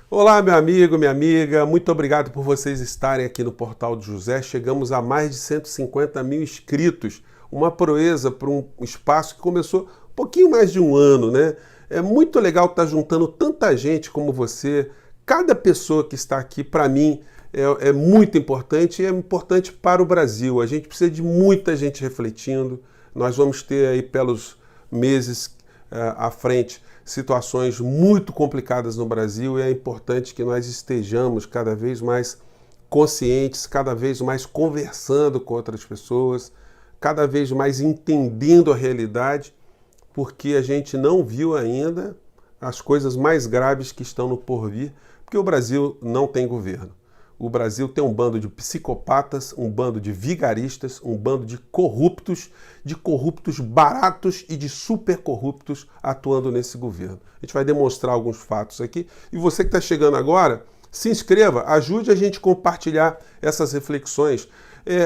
Olá, meu amigo, minha amiga, muito obrigado por vocês estarem aqui no Portal de José. Chegamos a mais de 150 mil inscritos, uma proeza para um espaço que começou um pouquinho mais de um ano, né? É muito legal estar juntando tanta gente como você. Cada pessoa que está aqui, para mim, é muito importante e é importante para o Brasil. A gente precisa de muita gente refletindo. Nós vamos ter aí pelos meses à frente situações muito complicadas no Brasil e é importante que nós estejamos cada vez mais conscientes, cada vez mais conversando com outras pessoas, cada vez mais entendendo a realidade, porque a gente não viu ainda as coisas mais graves que estão no porvir, porque o Brasil não tem governo. O Brasil tem um bando de psicopatas, um bando de vigaristas, um bando de corruptos baratos e de super corruptos atuando nesse governo. A gente vai demonstrar alguns fatos aqui. E você que está chegando agora, se inscreva, ajude a gente a compartilhar essas reflexões.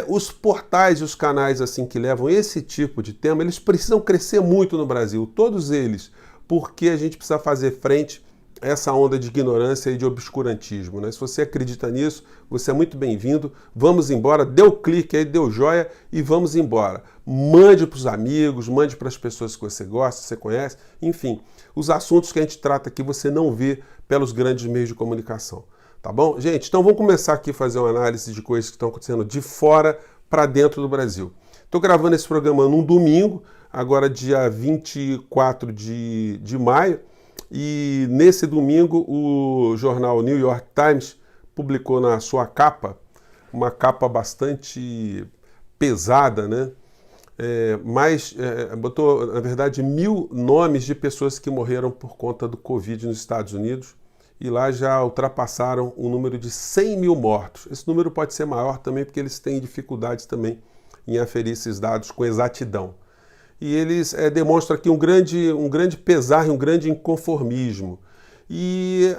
Os portais e os canais assim que levam esse tipo de tema, eles precisam crescer muito no Brasil, todos eles, porque a gente precisa fazer frente essa onda de ignorância e de obscurantismo, né? Se você acredita nisso, você é muito bem-vindo. Vamos embora, dê o clique aí, dê o joia e vamos embora. Mande para os amigos, mande para as pessoas que você gosta, que você conhece, enfim, os assuntos que a gente trata aqui você não vê pelos grandes meios de comunicação, tá bom? Gente, então vamos começar aqui a fazer uma análise de coisas que estão acontecendo de fora para dentro do Brasil. Estou gravando esse programa num domingo, agora dia 24 de maio, e nesse domingo o jornal New York Times publicou na sua capa, uma capa bastante pesada, né? Botou, na verdade, 1.000 nomes de pessoas que morreram por conta do Covid nos Estados Unidos, e lá já ultrapassaram o número de 100 mil mortos. Esse número pode ser maior também, porque eles têm dificuldades também em aferir esses dados com exatidão. E eles demonstram aqui um grande pesar e um grande inconformismo. E,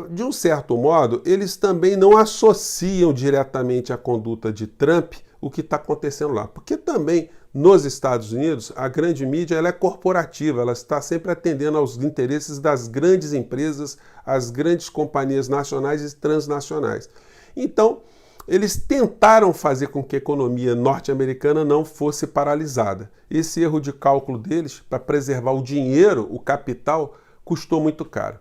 de um certo modo, eles também não associam diretamente à conduta de Trump o que está acontecendo lá. Porque também, nos Estados Unidos, a grande mídia ela é corporativa, ela está sempre atendendo aos interesses das grandes empresas, as grandes companhias nacionais e transnacionais. Então, eles tentaram fazer com que a economia norte-americana não fosse paralisada. Esse erro de cálculo deles, para preservar o dinheiro, o capital, custou muito caro.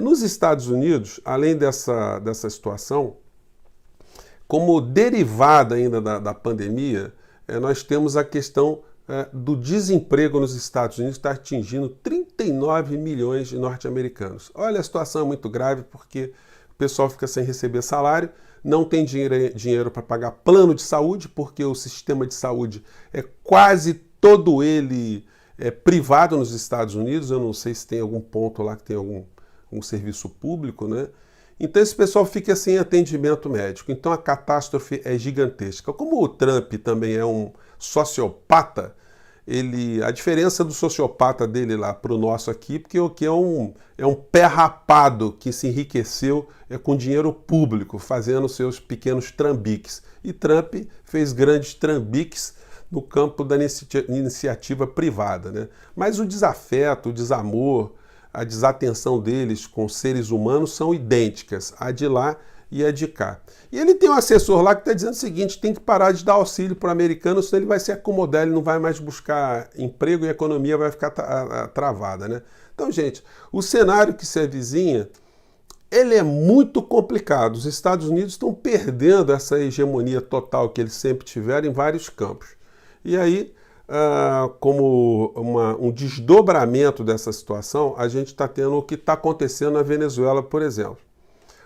Nos Estados Unidos, além dessa situação, como derivada ainda da pandemia, nós temos a questão do desemprego nos Estados Unidos, que está atingindo 39 milhões de norte-americanos. Olha, a situação é muito grave porque o pessoal fica sem receber salário, não tem dinheiro para pagar plano de saúde, porque o sistema de saúde é quase todo ele privado nos Estados Unidos. Eu não sei se tem algum ponto lá que tem algum serviço público, né? Então esse pessoal fica sem atendimento médico. Então a catástrofe é gigantesca. Como o Trump também é um sociopata, a diferença do sociopata dele lá para o nosso aqui, porque o que é um pé rapado que se enriqueceu com dinheiro público, fazendo seus pequenos trambiques. E Trump fez grandes trambiques no campo da iniciativa privada, né? Mas o desafeto, o desamor, a desatenção deles com seres humanos são idênticas, a de lá e a de cá. E ele tem um assessor lá que está dizendo o seguinte: tem que parar de dar auxílio para o americano, senão ele vai se acomodar, ele não vai mais buscar emprego e a economia vai ficar travada, né? Então, gente, o cenário que se avizinha, ele é muito complicado. Os Estados Unidos estão perdendo essa hegemonia total que eles sempre tiveram em vários campos. E aí, como um desdobramento dessa situação, a gente está tendo o que está acontecendo na Venezuela, por exemplo.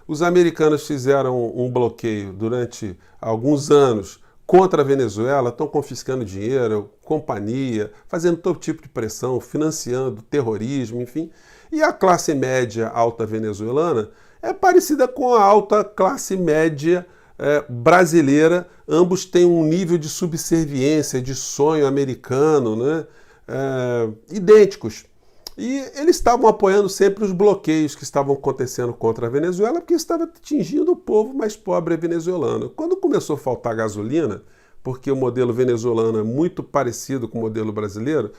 Os americanos fizeram um bloqueio durante alguns anos contra a Venezuela, estão confiscando dinheiro, companhia, fazendo todo tipo de pressão, financiando terrorismo, enfim. E a classe média alta venezuelana é parecida com a alta classe média brasileira. Ambos têm um nível de subserviência, de sonho americano, né? Idênticos. E eles estavam apoiando sempre os bloqueios que estavam acontecendo contra a Venezuela, porque estava atingindo o povo mais pobre venezuelano. Quando começou a faltar gasolina, porque o modelo venezuelano é muito parecido com o modelo brasileiro,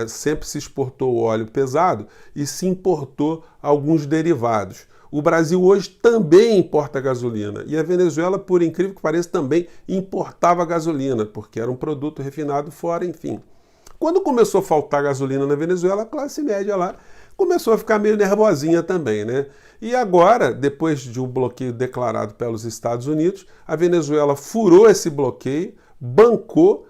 sempre se exportou o óleo pesado e se importou alguns derivados. O Brasil hoje também importa gasolina. E a Venezuela, por incrível que pareça, também importava gasolina, porque era um produto refinado fora, enfim. Quando começou a faltar gasolina na Venezuela, a classe média lá começou a ficar meio nervosinha também, né? E agora, depois de um bloqueio declarado pelos Estados Unidos, a Venezuela furou esse bloqueio, bancou,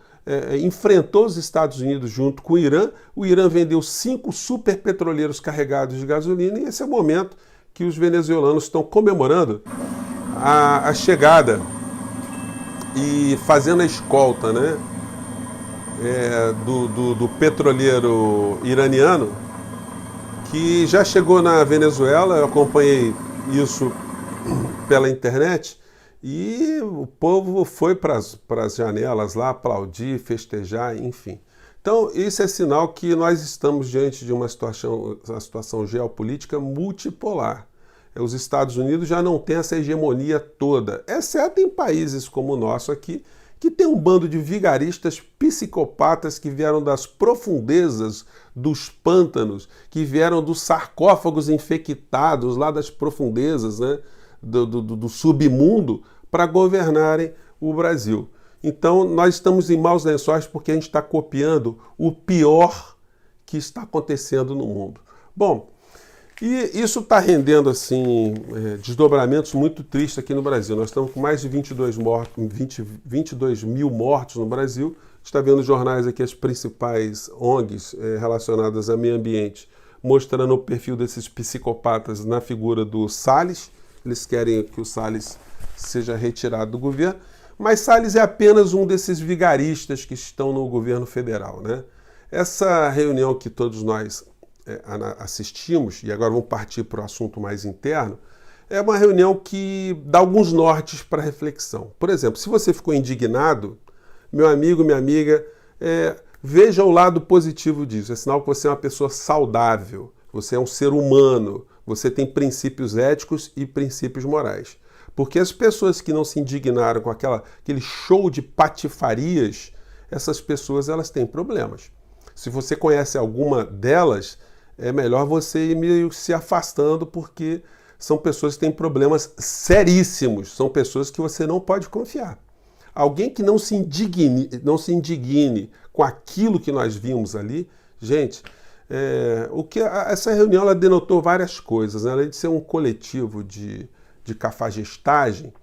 enfrentou os Estados Unidos junto com o Irã. O Irã vendeu 5 superpetroleiros carregados de gasolina e esse é o momento que os venezuelanos estão comemorando a chegada e fazendo a escolta, né, do petroleiro iraniano, que já chegou na Venezuela. Eu acompanhei isso pela internet e o povo foi para as janelas lá aplaudir, festejar, enfim. Então, isso é sinal que nós estamos diante de uma situação geopolítica multipolar. Os Estados Unidos já não têm essa hegemonia toda, exceto em países como o nosso aqui, que tem um bando de vigaristas psicopatas que vieram das profundezas dos pântanos, que vieram dos sarcófagos infectados lá das profundezas, né, do submundo, para governarem o Brasil. Então, nós estamos em maus lençóis porque a gente está copiando o pior que está acontecendo no mundo. Bom, e isso está rendendo assim, desdobramentos muito tristes aqui no Brasil. Nós estamos com mais de 22 mil mortos no Brasil. A gente está vendo nos jornais aqui as principais ONGs relacionadas ao meio ambiente, mostrando o perfil desses psicopatas na figura do Salles. Eles querem que o Salles seja retirado do governo. Mas Salles é apenas um desses vigaristas que estão no governo federal, né? Essa reunião que todos nós assistimos, e agora vamos partir para o assunto mais interno, é uma reunião que dá alguns nortes para reflexão. Por exemplo, se você ficou indignado, meu amigo, minha amiga, veja o lado positivo disso. É sinal que você é uma pessoa saudável, você é um ser humano, você tem princípios éticos e princípios morais. Porque as pessoas que não se indignaram com aquele show de patifarias, essas pessoas elas têm problemas. Se você conhece alguma delas, é melhor você ir meio se afastando, porque são pessoas que têm problemas seríssimos, são pessoas que você não pode confiar. Alguém que não se indigne com aquilo que nós vimos ali, gente, essa reunião ela denotou várias coisas, né? Além de ser um coletivo de cafagestagem,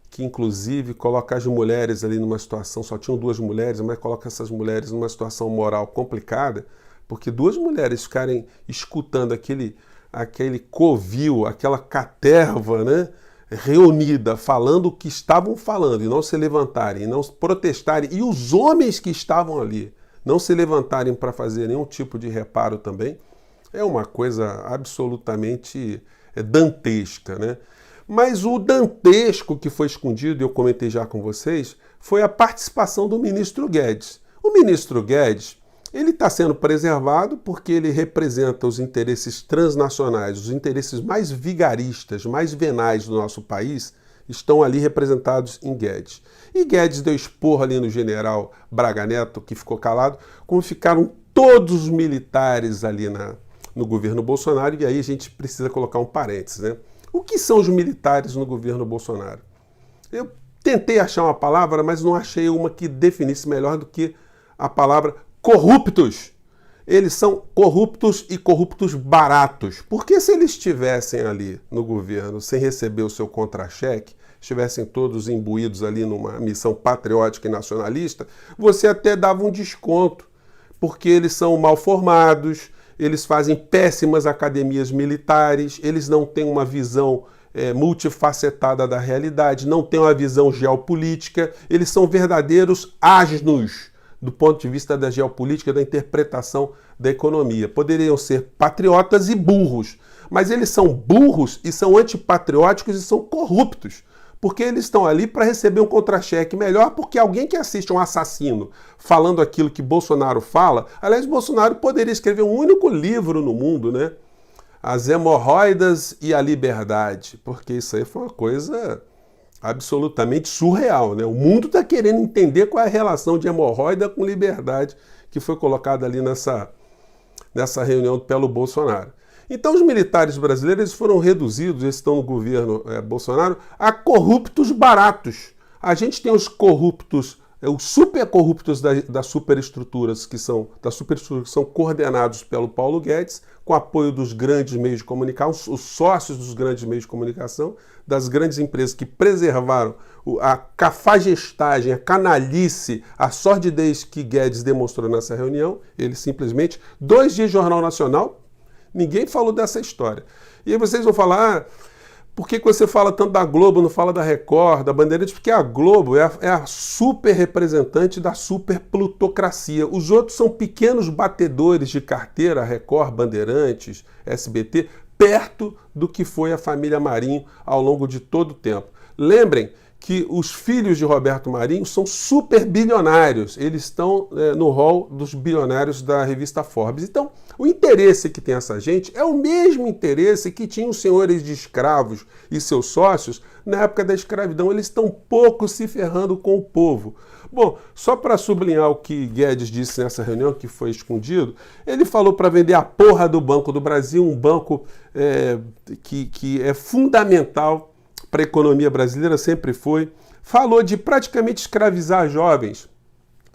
que inclusive coloca as mulheres ali numa situação, só tinham 2 mulheres, mas coloca essas mulheres numa situação moral complicada, porque 2 mulheres ficarem escutando aquele covil, aquela caterva, né, reunida, falando o que estavam falando, e não se levantarem, e não protestarem, e os homens que estavam ali não se levantarem para fazer nenhum tipo de reparo também, é uma coisa absolutamente dantesca, né? Mas o dantesco que foi escondido, e eu comentei já com vocês, foi a participação do ministro Guedes. O ministro Guedes, ele está sendo preservado porque ele representa os interesses transnacionais, os interesses mais vigaristas, mais venais do nosso país, estão ali representados em Guedes. E Guedes deu esporro ali no general Braga Neto, que ficou calado, como ficaram todos os militares ali no governo Bolsonaro, e aí a gente precisa colocar um parênteses, né? O que são os militares no governo Bolsonaro? Eu tentei achar uma palavra, mas não achei uma que definisse melhor do que a palavra corruptos. Eles são corruptos e corruptos baratos. Porque se eles estivessem ali no governo sem receber o seu contra-cheque, estivessem todos imbuídos ali numa missão patriótica e nacionalista, você até dava um desconto, porque eles são mal formados, eles fazem péssimas academias militares, eles não têm uma visão multifacetada da realidade, não têm uma visão geopolítica, eles são verdadeiros asnos do ponto de vista da geopolítica, da interpretação da economia. Poderiam ser patriotas e burros, mas eles são burros e são antipatrióticos e são corruptos, porque eles estão ali para receber um contra-cheque melhor, porque alguém que assiste um assassino falando aquilo que Bolsonaro fala, aliás, Bolsonaro poderia escrever um único livro no mundo, né? As hemorroidas e a liberdade, porque isso aí foi uma coisa absolutamente surreal, né? O mundo está querendo entender qual é a relação de hemorroida com liberdade que foi colocada ali nessa reunião pelo Bolsonaro. Então os militares brasileiros foram reduzidos, eles estão no governo Bolsonaro, a corruptos baratos. A gente tem os corruptos, os super corruptos das superestruturas que são coordenados pelo Paulo Guedes, com apoio dos grandes meios de comunicação, os sócios dos grandes meios de comunicação, das grandes empresas que preservaram a cafagestagem, a canalice, a sordidez que Guedes demonstrou nessa reunião. Ele simplesmente, 2 dias de Jornal Nacional, ninguém falou dessa história. E aí vocês vão falar, por que você fala tanto da Globo, não fala da Record, da Bandeirantes? Porque a Globo é a super representante da super plutocracia. Os outros são pequenos batedores de carteira, Record, Bandeirantes, SBT, perto do que foi a família Marinho ao longo de todo o tempo. Lembrem que os filhos de Roberto Marinho são super bilionários. Eles estão no rol dos bilionários da revista Forbes. Então, o interesse que tem essa gente é o mesmo interesse que tinham os senhores de escravos e seus sócios na época da escravidão. Eles estão pouco se ferrando com o povo. Bom, só para sublinhar o que Guedes disse nessa reunião, que foi escondido, ele falou para vender a porra do Banco do Brasil, um banco que é fundamental para a economia brasileira, sempre foi. Falou de praticamente escravizar jovens,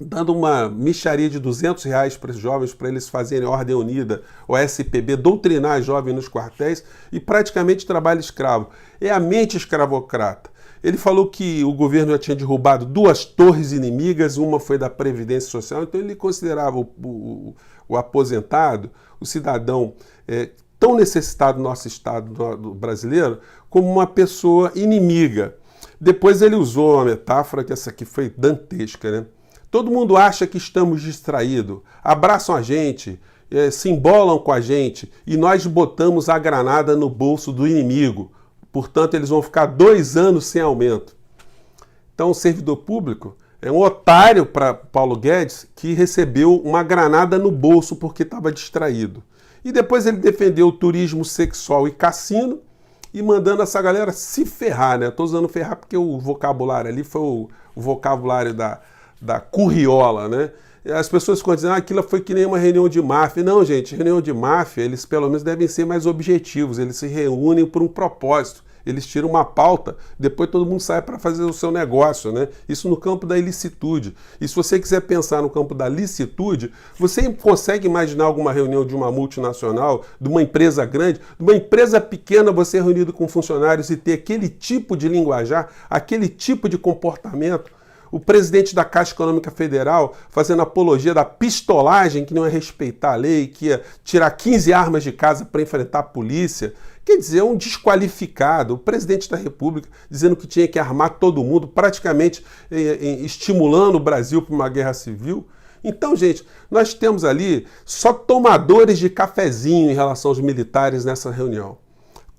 dando uma mixaria de R$200 para os jovens, para eles fazerem Ordem Unida, ou SPB, doutrinar jovens nos quartéis, e praticamente trabalho escravo. É a mente escravocrata. Ele falou que o governo já tinha derrubado 2 torres inimigas, uma foi da Previdência Social, então ele considerava o aposentado, o cidadão tão necessitado do nosso Estado brasileiro, como uma pessoa inimiga. Depois ele usou uma metáfora, que essa aqui foi dantesca, né? Todo mundo acha que estamos distraídos, abraçam a gente, se embolam com a gente e nós botamos a granada no bolso do inimigo. Portanto, eles vão ficar 2 anos sem aumento. Então, o servidor público é um otário para Paulo Guedes que recebeu uma granada no bolso porque estava distraído. E depois ele defendeu o turismo sexual e cassino e mandando essa galera se ferrar, né? Estou usando ferrar porque o vocabulário ali foi o vocabulário da curriola, né? As pessoas ficam dizendo, aquilo foi que nem uma reunião de máfia. Não, gente, reunião de máfia, eles pelo menos devem ser mais objetivos, eles se reúnem por um propósito. Eles tiram uma pauta, depois todo mundo sai para fazer o seu negócio, né? Isso no campo da ilicitude. E se você quiser pensar no campo da licitude, você consegue imaginar alguma reunião de uma multinacional, de uma empresa grande, de uma empresa pequena, você reunido com funcionários e ter aquele tipo de linguajar, aquele tipo de comportamento? O presidente da Caixa Econômica Federal fazendo apologia da pistolagem, que não é respeitar a lei, que ia tirar 15 armas de casa para enfrentar a polícia. Quer dizer, é um desqualificado. O presidente da República dizendo que tinha que armar todo mundo, praticamente estimulando o Brasil para uma guerra civil. Então, gente, nós temos ali só tomadores de cafezinho em relação aos militares nessa reunião.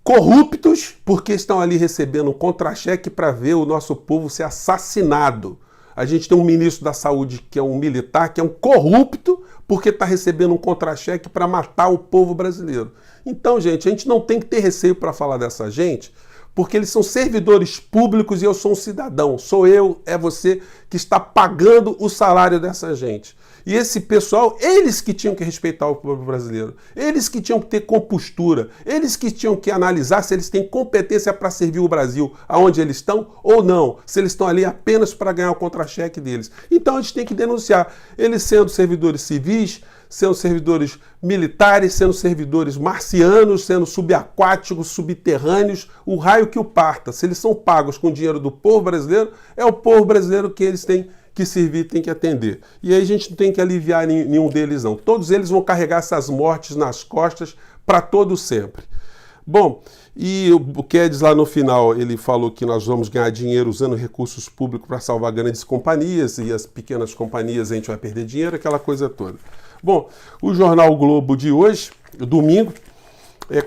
Corruptos, porque estão ali recebendo um contra-cheque para ver o nosso povo ser assassinado. A gente tem um ministro da Saúde que é um militar, que é um corrupto, porque está recebendo um contra-cheque para matar o povo brasileiro. Então, gente, a gente não tem que ter receio para falar dessa gente, porque eles são servidores públicos e eu sou um cidadão. Sou eu, é você que está pagando o salário dessa gente. E esse pessoal, eles que tinham que respeitar o povo brasileiro, eles que tinham que ter compostura, eles que tinham que analisar se eles têm competência para servir o Brasil aonde eles estão ou não, se eles estão ali apenas para ganhar o contra-cheque deles. Então a gente tem que denunciar, eles sendo servidores civis, sendo servidores militares, sendo servidores marcianos, sendo subaquáticos, subterrâneos, o raio que o parta. Se eles são pagos com o dinheiro do povo brasileiro, é o povo brasileiro que eles têm que servir, tem que atender. E aí a gente não tem que aliviar nenhum deles, não. Todos eles vão carregar essas mortes nas costas para todo sempre. Bom, e o Guedes lá no final, ele falou que nós vamos ganhar dinheiro usando recursos públicos para salvar grandes companhias e as pequenas companhias a gente vai perder dinheiro, aquela coisa toda. Bom, o jornal Globo de hoje, domingo,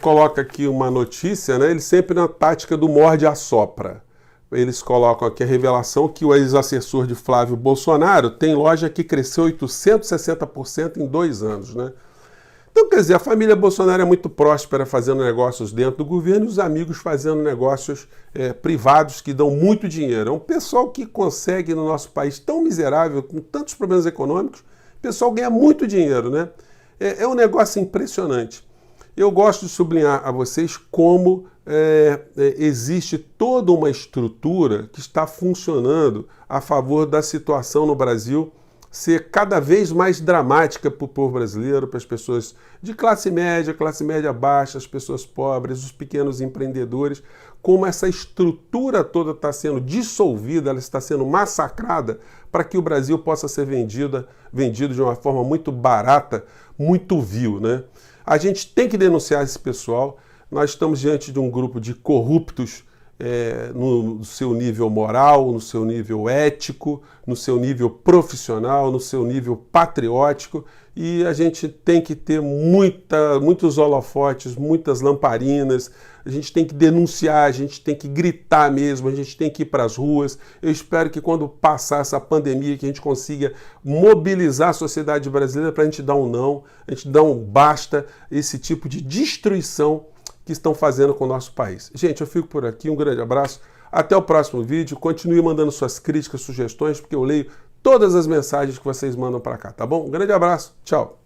coloca aqui uma notícia, né? Ele sempre na tática do morde-a-sopra. Eles colocam aqui a revelação que o ex-assessor de Flávio Bolsonaro tem loja que cresceu 860% em 2 anos, né? Então, quer dizer, a família Bolsonaro é muito próspera fazendo negócios dentro do governo e os amigos fazendo negócios privados que dão muito dinheiro. É um pessoal que consegue, no nosso país tão miserável, com tantos problemas econômicos, o pessoal ganha muito dinheiro, né? É um negócio impressionante. Eu gosto de sublinhar a vocês como existe toda uma estrutura que está funcionando a favor da situação no Brasil ser cada vez mais dramática para o povo brasileiro, para as pessoas de classe média baixa, as pessoas pobres, os pequenos empreendedores, como essa estrutura toda está sendo dissolvida, ela está sendo massacrada para que o Brasil possa ser vendido de uma forma muito barata, muito vil, né? A gente tem que denunciar esse pessoal. Nós estamos diante de um grupo de corruptos no seu nível moral, no seu nível ético, no seu nível profissional, no seu nível patriótico, e a gente tem que ter muitos holofotes, muitas lamparinas, a gente tem que denunciar, a gente tem que gritar mesmo, a gente tem que ir para as ruas. Eu espero que quando passar essa pandemia, que a gente consiga mobilizar a sociedade brasileira para a gente dar um não, a gente dar um basta, esse tipo de destruição que estão fazendo com o nosso país. Gente, eu fico por aqui, um grande abraço, até o próximo vídeo, continue mandando suas críticas, sugestões, porque eu leio todas as mensagens que vocês mandam para cá, tá bom? Um grande abraço, tchau!